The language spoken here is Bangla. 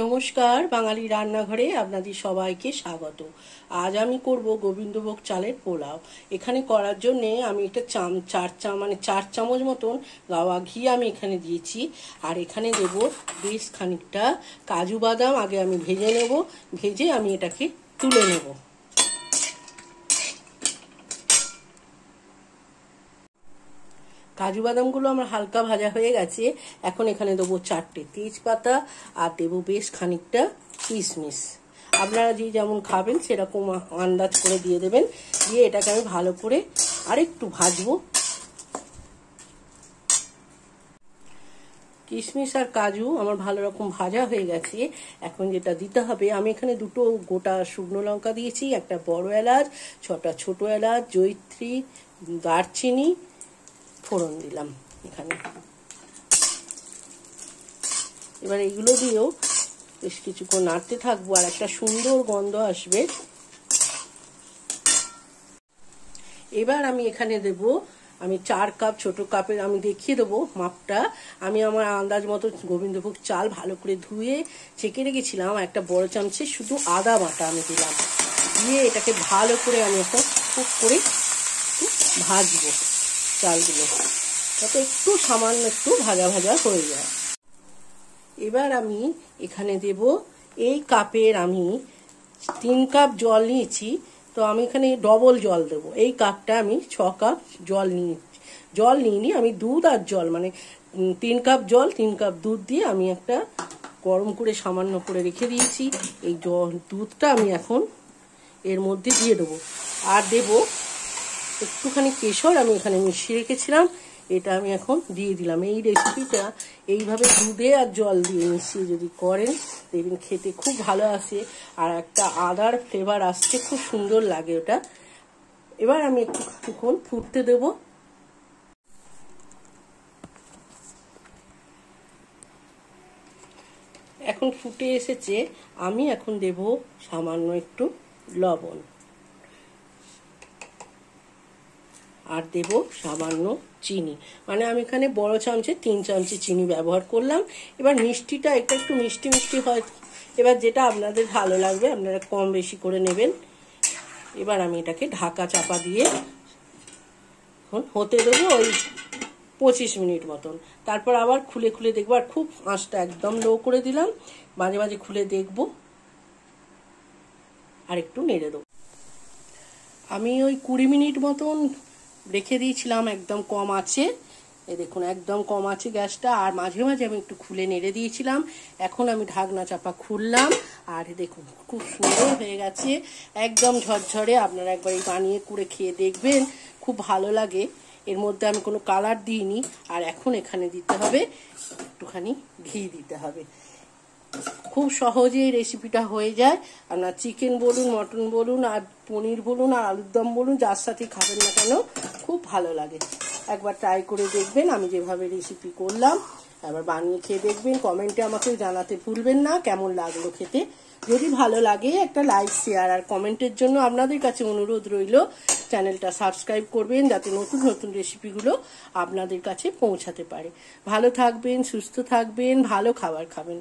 নমস্কার, বাঙালি রান্নাঘরে আপনাদের সবাইকে স্বাগত। আজ আমি করব গোবিন্দভোগ চালের পোলাও। এখানে করার জন্যে আমি একটা চার চামচ মতন গাওয়া ঘি আমি এখানে দিয়েছি। আর এখানে দেব বেশ খানিকটা কাজু বাদাম। আগে আমি ভেজে নেব, ভেজে আমি এটাকে তুলে নেব। কাজু বাদামগুলো আমার হালকা ভাজা হয়ে গেছে। এখন এখানে দেবো 4টে তেজপাতা আর দেবো বেশ খানিকটা কিশমিশ। আপনারা যে যেমন খাবেন সেরকম আন্দাজ করে দিয়ে দেবেন। দিয়ে এটাকে আমি ভালো করে আরেকটু ভাজবো। কিশমিশ আর কাজু আমার ভালো রকম ভাজা হয়ে গেছে। এখন যেটা দিতে হবে, আমি এখানে 2টো গোটা শুকনো লঙ্কা দিয়েছি, একটা বড় এলাচ, 6টা ছোট এলাচ, জয়িত্রী, দারচিনি ফোড়ন দিলাম এখানে। এবার এগুলো দিয়েও বেশ কিছুক্ষণ নাড়তে থাকবো আর একটা সুন্দর গন্ধ আসবে। এবার আমি এখানে দেব, আমি 4 কাপ, ছোট কাপের আমি দেখিয়ে দেবো মাপটা। আমি আমার আন্দাজ মতো গোবিন্দভোগ চাল ভালো করে ধুয়ে ছেঁকে রেখেছিলাম। একটা বড় চামচে শুধু আদা বাটা আমি দিলাম। দিয়ে এটাকে ভালো করে আমি এখন খুব করে ভাজবো চালগুলো, যাতে একটু সামান্য একটু ভাজা ভাজা হয়ে যায়। এবার আমি এখানে দেব, এই কাপের আমি 3 কাপ জল নিয়েছি, তো আমি এখানে ডবল জল দেবো। এই কাপটা আমি 6 কাপ জল নিইনি, আমি দুধ আর জল মানে 3 কাপ জল 3 কাপ দুধ দিয়ে আমি একটা গরম করে সামান্য করে রেখে দিয়েছি। এই দুধটা আমি এখন এর মধ্যে দিয়ে দেবো। আর দেব একটুখানি কেশর, আমি এখানে মিশিয়ে রেখেছিলাম, এটা আমি এখন দিয়ে দিলাম। এই রেসিপিটা এইভাবে দুধে আর জল দিয়ে মিশিয়ে যদি করেন দেখবেন খেতে খুব ভালো আসে, আর একটা আদার ফ্লেভার আসছে, খুব সুন্দর লাগে ওটা। এবার আমি একটুক্ষণ ফুটতে দেব। এখন ফুটে এসেছে, আমি এখন দেব সামান্য একটু লবণ আর দেব সামান্য চিনি। মানে আমি এখানে বড় চামচে 3 চামচে চিনি ব্যবহার করলাম। এবার মিষ্টিটা একটু মিষ্টি মিষ্টি হয়, এবার যেটা আপনাদের ভালো লাগবে আপনারা কম বেশি করে নেবেন। এবার আমি এটাকে ঢাকা চাপা দিয়ে এখন হতে দেবো ওই 25 মিনিট মতন। তারপর আবার খুলে খুলে দেখবো, আর খুব আঁচটা একদম লো করে দিলাম, মাঝে মাঝে খুলে দেখবো আর একটু নেড়ে দেবো। আমি ওই 20 মিনিট মতন রেখে দিয়েছিলাম একদম কম আছে। এই দেখুন একদম কম আছে গ্যাসটা, আর মাঝে মাঝে আমি একটু খুলে নেড়ে দিয়েছিলাম। এখন আমি ঢাকনা চাপা খুললাম, আর দেখুন খুব সুন্দর হয়ে গেছে, একদম ঝরঝরে। আপনারা একবার এই বানিয়ে করে খেয়ে দেখবেন, খুব ভালো লাগে। এর মধ্যে আমি কোনো কালার দিইনি। আর এখন এখানে দিতে হবে একটুখানি ঘি দিতে হবে। খুব সহজেই রেসিপিটা হয়ে যায়। আপনার চিকেন বলুন, মটন বলুন, আর পনির বলুন, আর আলুর দম বলুন, যার সাথে খাবেন না কেন খুব ভালো লাগে। একবার ট্রাই করে দেখবেন আমি যেভাবে রেসিপি করলাম। একবার বানিয়ে খেয়ে দেখবেন, কমেন্টে আমাকে জানাতে ভুলবেন না কেমন লাগলো খেতে। যদি ভালো লাগে একটা লাইক, শেয়ার আর কমেন্টের জন্য আপনাদের কাছে অনুরোধ রইল, চ্যানেলটা সাবস্ক্রাইব করবেন যাতে নতুন নতুন রেসিপিগুলো আপনাদের কাছে পৌঁছাতে পারে। ভালো থাকবেন, সুস্থ থাকবেন, ভালো খাবার খাবেন।